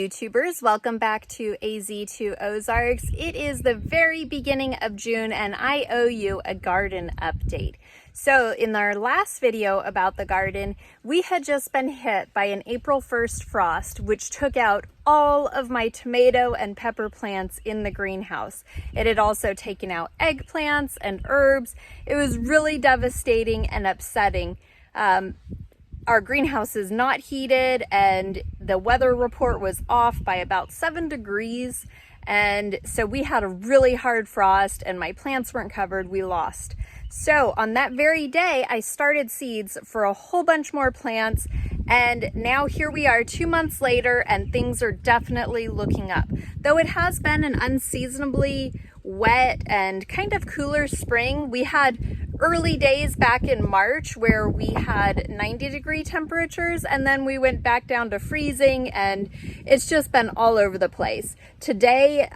YouTubers, welcome back to AZ2 Ozarks. It is the very beginning of June and I owe you a garden update. So in our last video about the garden, we had just been hit by an April 1st frost, which took out all of my tomato and pepper plants in the greenhouse. It had also taken out eggplants and herbs. It was really devastating and upsetting. Our greenhouse is not heated and the weather report was off by about 7 degrees. And so we had a really hard frost and my plants weren't covered, we lost. So on that very day, I started seeds for a whole bunch more plants. And now here we are 2 months later and things are definitely looking up. Though it has been an unseasonably wet and kind of cooler spring, we had early days back in March where we had 90-degree temperatures and then we went back down to freezing, and it's just been all over the place. Today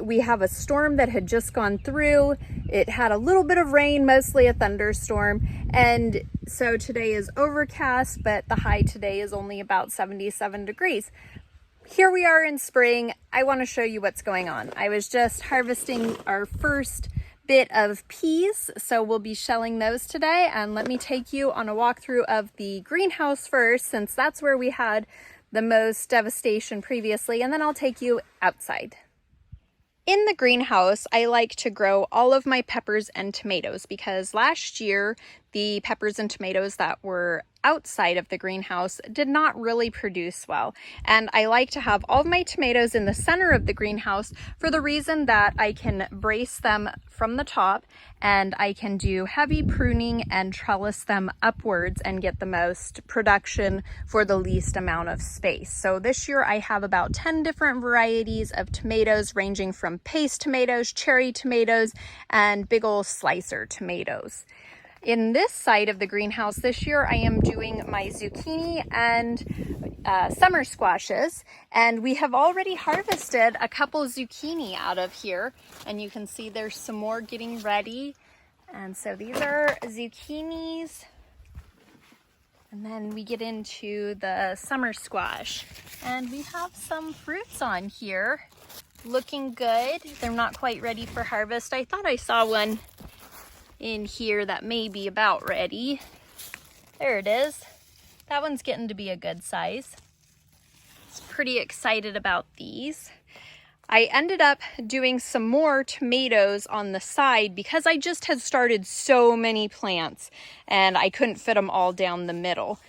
we have a storm that had just gone through. It had a little bit of rain, mostly a thunderstorm, and so today is overcast, but the high today is only about 77 degrees. Here we are in spring. I want to show you what's going on. I was just harvesting our first bit of peas, so we'll be shelling those today, and let me take you on a walkthrough of the greenhouse first, since that's where we had the most devastation previously, and then I'll take you outside. In the greenhouse, I like to grow all of my peppers and tomatoes because last year the peppers and tomatoes that were outside of the greenhouse did not really produce well. And I like to have all of my tomatoes in the center of the greenhouse for the reason that I can brace them from the top and I can do heavy pruning and trellis them upwards and get the most production for the least amount of space. So this year I have about 10 different varieties of tomatoes, ranging from paste tomatoes, cherry tomatoes, and big ol' slicer tomatoes. In this side of the greenhouse this year, I am doing my zucchini and summer squashes, and we have already harvested a couple zucchini out of here, and you can see there's some more getting ready. And so these are zucchinis, and then we get into the summer squash, and we have some fruits on here looking good. They're not quite ready for harvest. I thought I saw one in here that may be about ready. There it is. That one's getting to be a good size. Pretty excited about these. I ended up doing some more tomatoes on the side because I just had started so many plants and I couldn't fit them all down the middle.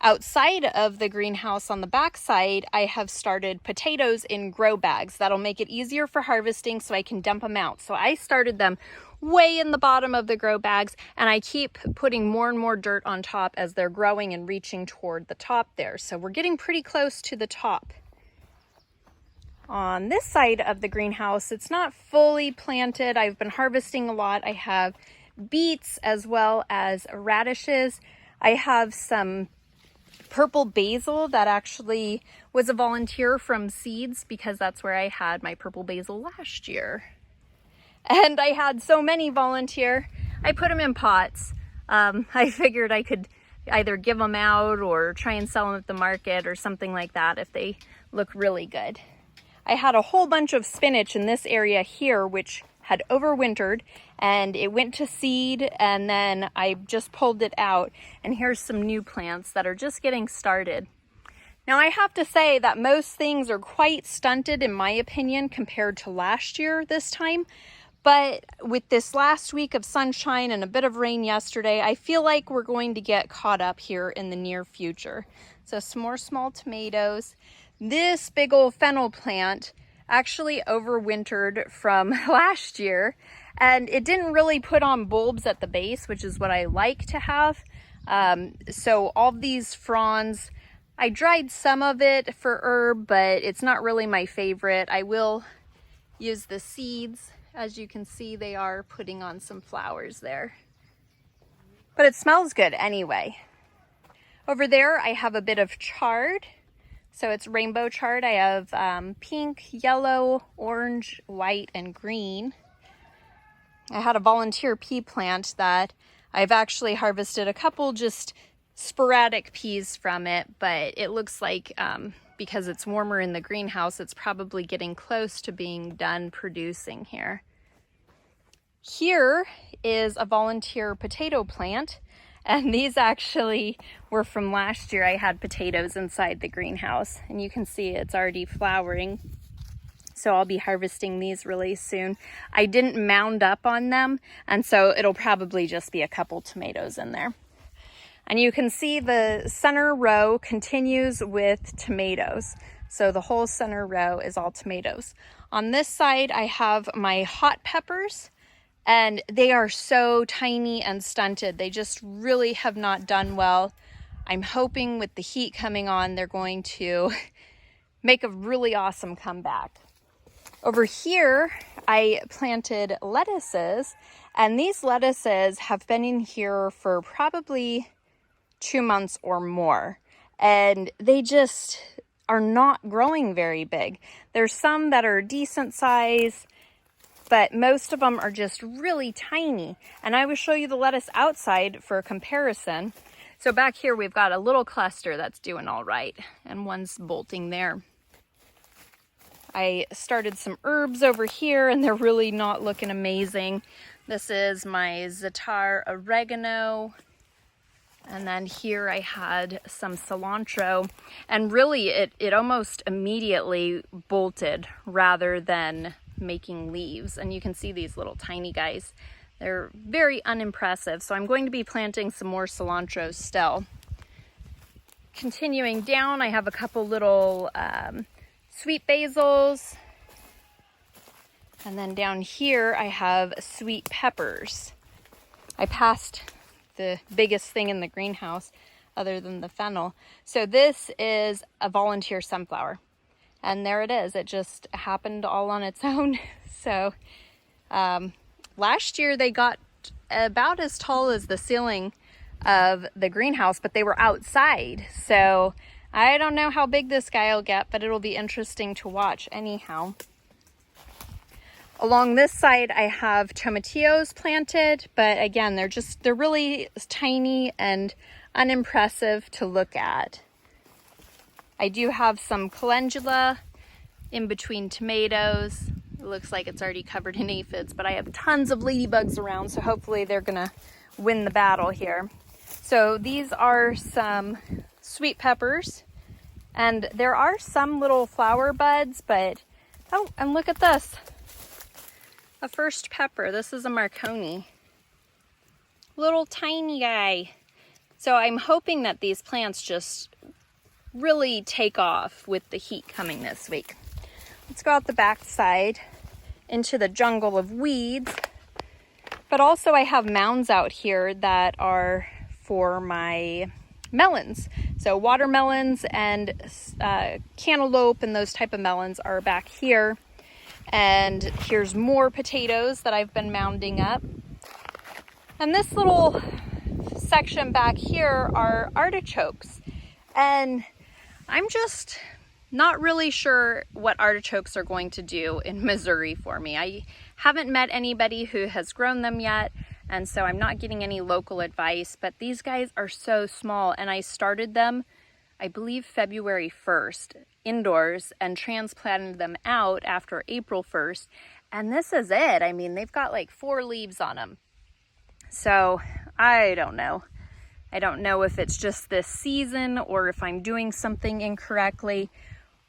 Outside of the greenhouse on the back side, I have started potatoes in grow bags. That'll make it easier for harvesting so I can dump them out. So I started them way in the bottom of the grow bags, and I keep putting more and more dirt on top as they're growing and reaching toward the top there. So we're getting pretty close to the top. On this side of the greenhouse, it's not fully planted. I've been harvesting a lot. I have beets as well as radishes. I have some purple basil that actually was a volunteer from seeds because that's where I had my purple basil last year. And I had so many volunteer, I put them in pots. I figured I could either give them out or try and sell them at the market or something like that if they look really good. I had a whole bunch of spinach in this area here, which had overwintered, and it went to seed, and then I just pulled it out, and here's some new plants that are just getting started. Now I have to say that most things are quite stunted in my opinion compared to last year this time. But with this last week of sunshine and a bit of rain yesterday, I feel like we're going to get caught up here in the near future. So some more small tomatoes. This big old fennel plant actually overwintered from last year, and it didn't really put on bulbs at the base, which is what I like to have. So all these fronds, I dried some of it for herb, but it's not really my favorite. I will use the seeds. As you can see, they are putting on some flowers there. But it smells good anyway. Over there, I have a bit of chard. So it's rainbow chard. I have pink, yellow, orange, white, and green. I had a volunteer pea plant that I've actually harvested a couple just sporadic peas from it, but it looks like because it's warmer in the greenhouse, it's probably getting close to being done producing here. Here is a volunteer potato plant, and these actually were from last year. I had potatoes inside the greenhouse, and you can see it's already flowering. So I'll be harvesting these really soon. I didn't mound up on them, and so it'll probably just be a couple tomatoes in there. And you can see the center row continues with tomatoes. So the whole center row is all tomatoes. On this side, I have my hot peppers, and they are so tiny and stunted. They just really have not done well. I'm hoping with the heat coming on, they're going to make a really awesome comeback. Over here, I planted lettuces, and these lettuces have been in here for probably 2 months or more, and they just are not growing very big. There's some that are decent size, but most of them are just really tiny. And I will show you the lettuce outside for a comparison. So back here, we've got a little cluster that's doing all right, and one's bolting there. I started some herbs over here, and they're really not looking amazing. This is my za'atar oregano. And then here I had some cilantro, and really it almost immediately bolted rather than making leaves. And you can see these little tiny guys. They're very unimpressive. So I'm going to be planting some more cilantro still. Continuing down, I have a couple little sweet basils. And then down here I have sweet peppers. I passed the biggest thing in the greenhouse other than the fennel. So this is a volunteer sunflower. And there it is. It just happened all on its own. So last year they got about as tall as the ceiling of the greenhouse, but they were outside. So I don't know how big this guy will get, but it'll be interesting to watch anyhow. Along this side, I have tomatillos planted, but again, they're really tiny and unimpressive to look at. I do have some calendula in between tomatoes. It looks like it's already covered in aphids, but I have tons of ladybugs around, so hopefully they're gonna win the battle here. So these are some sweet peppers, and there are some little flower buds, but, oh, and look at this. A first pepper. This is a Marconi. Little tiny guy. So I'm hoping that these plants just really take off with the heat coming this week. Let's go out the back side into the jungle of weeds. But also I have mounds out here that are for my melons. So watermelons and cantaloupe and those type of melons are back here. And here's more potatoes that I've been mounding up. And this little section back here are artichokes. And I'm just not really sure what artichokes are going to do in Missouri for me. I haven't met anybody who has grown them yet, and so I'm not getting any local advice, but these guys are so small, and I started them, I believe, February 1st indoors and transplanted them out after April 1st, and this is it. I mean, they've got like 4 leaves on them. So I don't know. I don't know if it's just this season or if I'm doing something incorrectly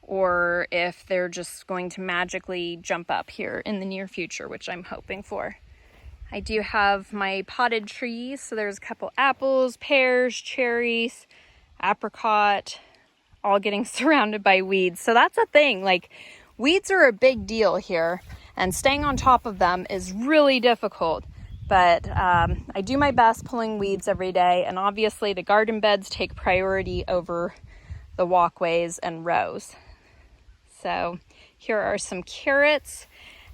or if they're just going to magically jump up here in the near future, which I'm hoping for. I do have my potted trees. So there's a couple apples, pears, cherries, apricot, all getting surrounded by weeds. So that's a thing. Like, weeds are a big deal here, and staying on top of them is really difficult. But I do my best pulling weeds every day, and obviously the garden beds take priority over the walkways and rows. So here are some carrots,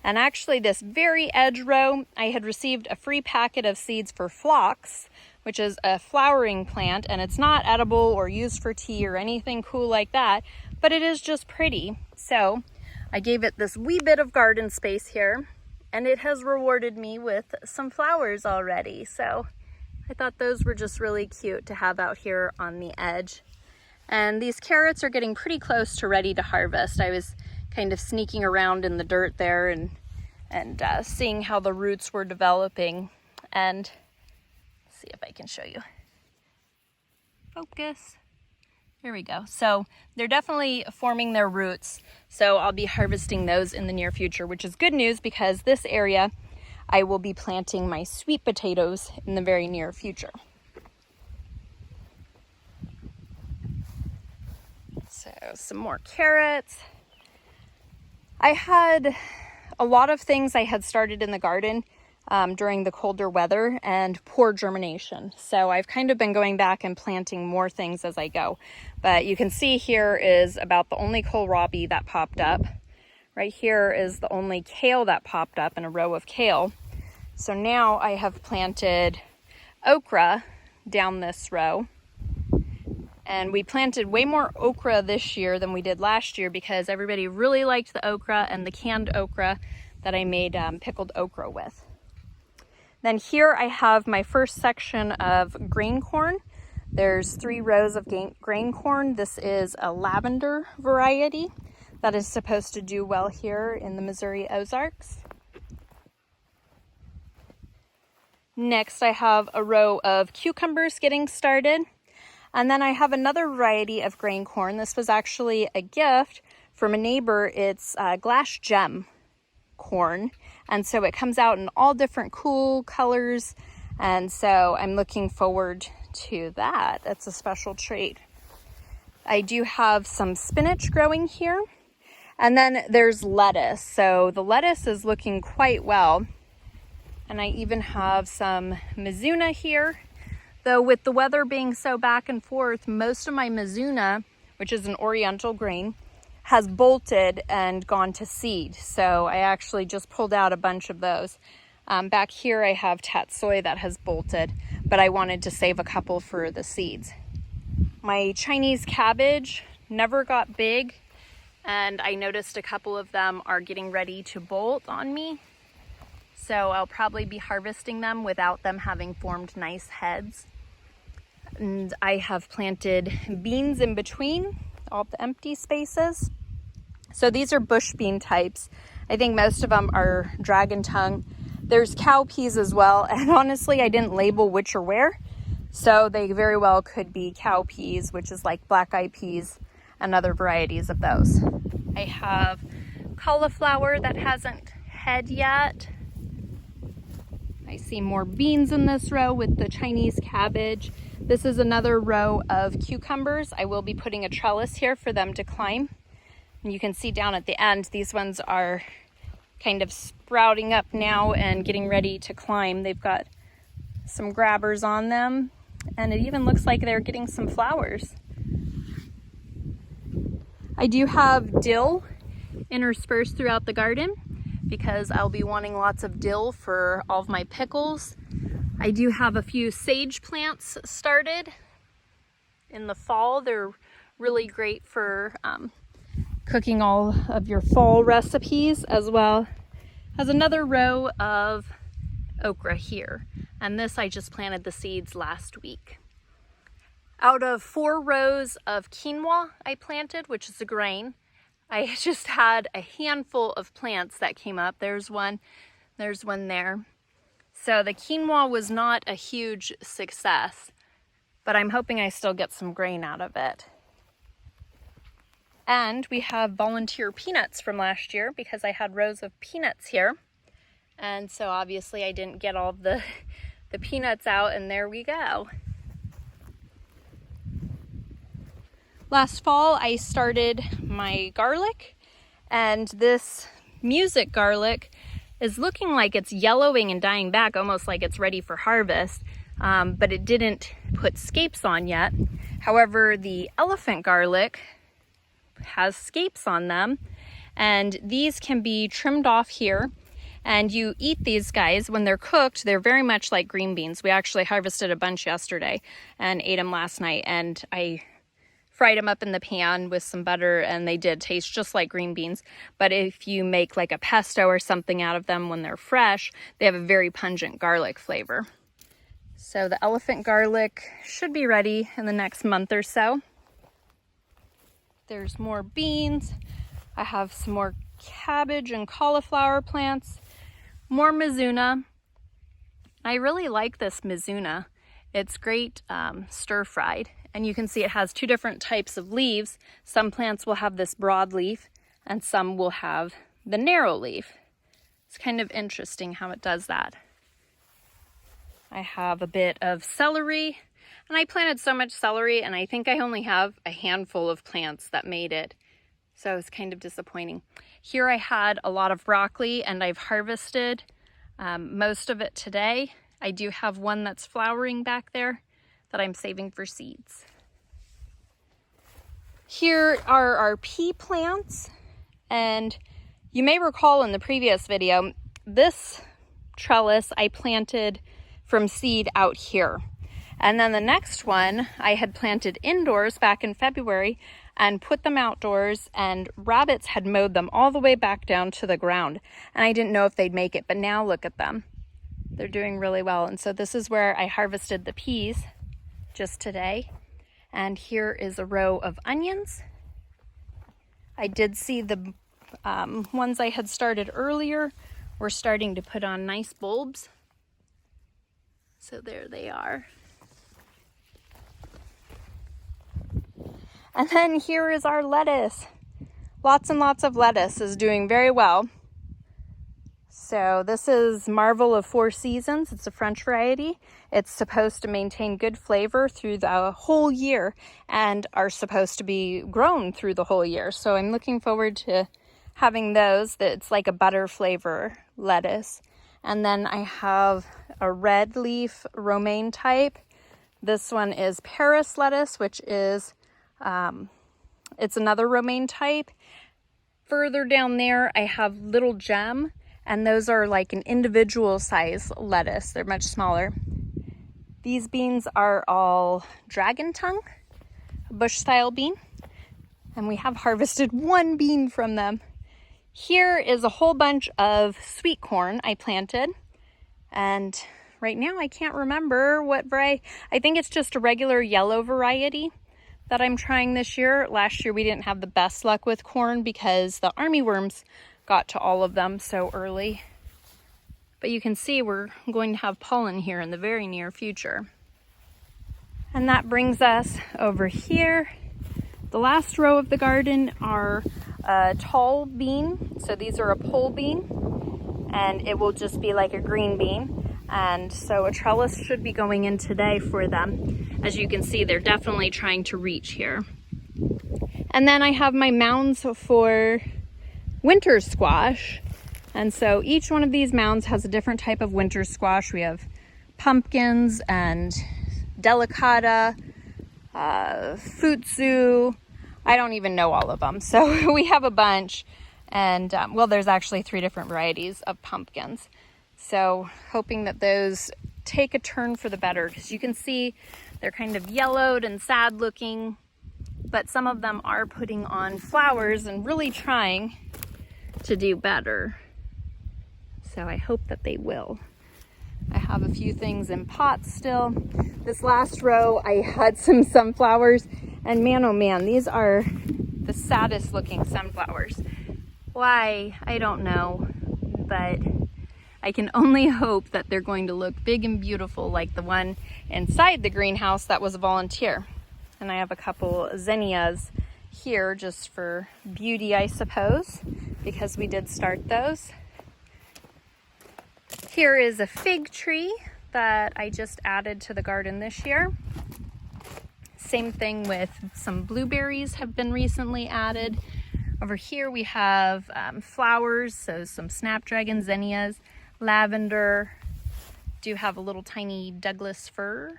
and actually this very edge row, I had received a free packet of seeds for phlox, which is a flowering plant, and it's not edible or used for tea or anything cool like that, but it is just pretty. So I gave it this wee bit of garden space here, and it has rewarded me with some flowers already. So I thought those were just really cute to have out here on the edge. And these carrots are getting pretty close to ready to harvest. I was kind of sneaking around in the dirt there and seeing how the roots were developing. And let's see if I can show you. Focus. Here we go. So they're definitely forming their roots. So I'll be harvesting those in the near future, which is good news because this area I will be planting my sweet potatoes in the very near future. So some more carrots. I had a lot of things I had started in the garden during the colder weather and poor germination. So I've kind of been going back and planting more things as I go. But you can see here is about the only kohlrabi that popped up. Right here is the only kale that popped up in a row of kale. So now I have planted okra down this row. And we planted way more okra this year than we did last year because everybody really liked the okra and the canned okra that I made pickled okra with. Then here I have my first section of grain corn. There's 3 rows of grain corn. This is a lavender variety that is supposed to do well here in the Missouri Ozarks. Next, I have a row of cucumbers getting started. And then I have another variety of grain corn. This was actually a gift from a neighbor. It's glass gem corn. And so it comes out in all different cool colors. And so I'm looking forward to that. That's a special treat. I do have some spinach growing here. And then there's lettuce. So the lettuce is looking quite well. And I even have some Mizuna here. Though with the weather being so back and forth, most of my Mizuna, which is an oriental grain, has bolted and gone to seed. So I actually just pulled out a bunch of those. Back here I have tatsoi that has bolted, but I wanted to save a couple for the seeds. My Chinese cabbage never got big, and I noticed a couple of them are getting ready to bolt on me. So I'll probably be harvesting them without them having formed nice heads. And I have planted beans in between all the empty spaces. So these are bush bean types. I think most of them are dragon tongue. There's cow peas as well. And honestly, I didn't label which or where. So they very well could be cow peas, which is like black eyed peas and other varieties of those. I have cauliflower that hasn't head yet. I see more beans in this row with the Chinese cabbage. This is another row of cucumbers. I will be putting a trellis here for them to climb. And you can see down at the end, these ones are kind of sprouting up now and getting ready to climb. They've got some grabbers on them, and it even looks like they're getting some flowers. I do have dill interspersed throughout the garden because I'll be wanting lots of dill for all of my pickles. I do have a few sage plants started in the fall. They're really great for cooking all of your fall recipes, as well as another row of okra here. And this I just planted the seeds last week. Out of 4 rows of quinoa I planted, which is a grain, I just had a handful of plants that came up. There's one there. So the quinoa was not a huge success, but I'm hoping I still get some grain out of it. And we have volunteer peanuts from last year because I had rows of peanuts here. And so obviously I didn't get all the peanuts out, and there we go. Last fall I started my garlic, and this music garlic is looking like it's yellowing and dying back, almost like it's ready for harvest, but it didn't put scapes on yet. However, the elephant garlic has scapes on them, and these can be trimmed off here. And you eat these guys when they're cooked. They're very much like green beans. We actually harvested a bunch yesterday and ate them last night, and I fried them up in the pan with some butter, and they did taste just like green beans. But if you make like a pesto or something out of them when they're fresh, they have a very pungent garlic flavor. So the elephant garlic should be ready in the next month or so. There's more beans. I have some more cabbage and cauliflower plants, more mizuna. I really like this mizuna. It's great stir-fried, and you can see it has two different types of leaves. Some plants will have this broad leaf and some will have the narrow leaf. It's kind of interesting how it does that. I have a bit of celery, and I planted so much celery, and I think I only have a handful of plants that made it. So it's kind of disappointing. Here I had a lot of broccoli, and I've harvested most of it today. I do have one that's flowering back there that I'm saving for seeds. Here are our pea plants, and you may recall in the previous video, this trellis I planted from seed out here. And then the next one I had planted indoors back in February and put them outdoors, and rabbits had mowed them all the way back down to the ground. And I didn't know if they'd make it, but now look at them. They're doing really well. And so this is where I harvested the peas just today. And here is a row of onions. I did see the ones I had started earlier were starting to put on nice bulbs. So there they are. And then here is our lettuce. Lots and lots of lettuce is doing very well. So this is Marvel of Four Seasons. It's a French variety. It's supposed to maintain good flavor through the whole year and are supposed to be grown through the whole year. So I'm looking forward to having those. It's like a butter flavor lettuce. And then I have a red leaf romaine type. This one is Paris lettuce, which is it's another romaine type. Further down there, I have Little Gem, and those are like an individual size lettuce. They're much smaller. These beans are all dragon tongue, a bush style bean, and we have harvested one bean from them. Here is a whole bunch of sweet corn I planted, and right now I can't remember what variety. I think it's just a regular yellow variety that I'm trying this year. Last year we didn't have the best luck with corn because the army worms got to all of them so early. But you can see we're going to have pollen here in the very near future. And that brings us over here. The last row of the garden are a tall bean. So these are a pole bean, and it will just be like a green bean. And so a trellis should be going in today for them. As you can see, they're definitely trying to reach here. And then I have my mounds for winter squash. And so each one of these mounds has a different type of winter squash. We have pumpkins and delicata, futsu. I don't even know all of them. So we have a bunch. And well, there's actually 3 different varieties of pumpkins. So hoping that those take a turn for the better, because you can see they're kind of yellowed and sad looking, but some of them are putting on flowers and really trying to do better. So I hope that they will. I have a few things in pots still. This last row I had some sunflowers, and man oh man, these are the saddest looking sunflowers. Why? I don't know, but I can only hope that they're going to look big and beautiful like the one inside the greenhouse that was a volunteer. And I have a couple zinnias here just for beauty, I suppose, because we did start those. Here is a fig tree that I just added to the garden this year. Same thing with some blueberries have been recently added. Over here we have flowers, so some snapdragon zinnias, lavender, do have a little tiny Douglas fir,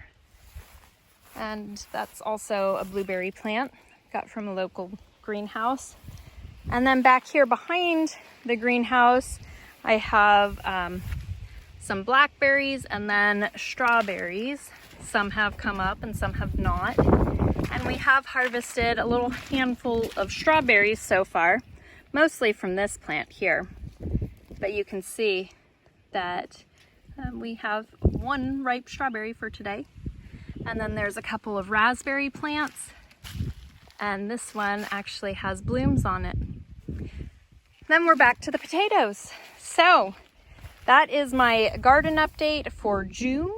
and that's also a blueberry plant got from a local greenhouse. And then back here behind the greenhouse I have some blackberries and then strawberries. Some have come up and some have not, and we have harvested a little handful of strawberries so far, mostly from this plant here. But you can see that we have one ripe strawberry for today. And then there's a couple of raspberry plants. And this one actually has blooms on it. Then we're back to the potatoes. So that is my garden update for June.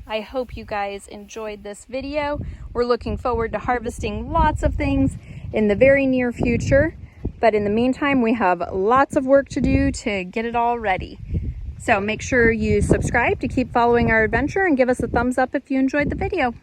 I hope you guys enjoyed this video. We're looking forward to harvesting lots of things in the very near future. But in the meantime, we have lots of work to do to get it all ready. So make sure you subscribe to keep following our adventure and give us a thumbs up if you enjoyed the video.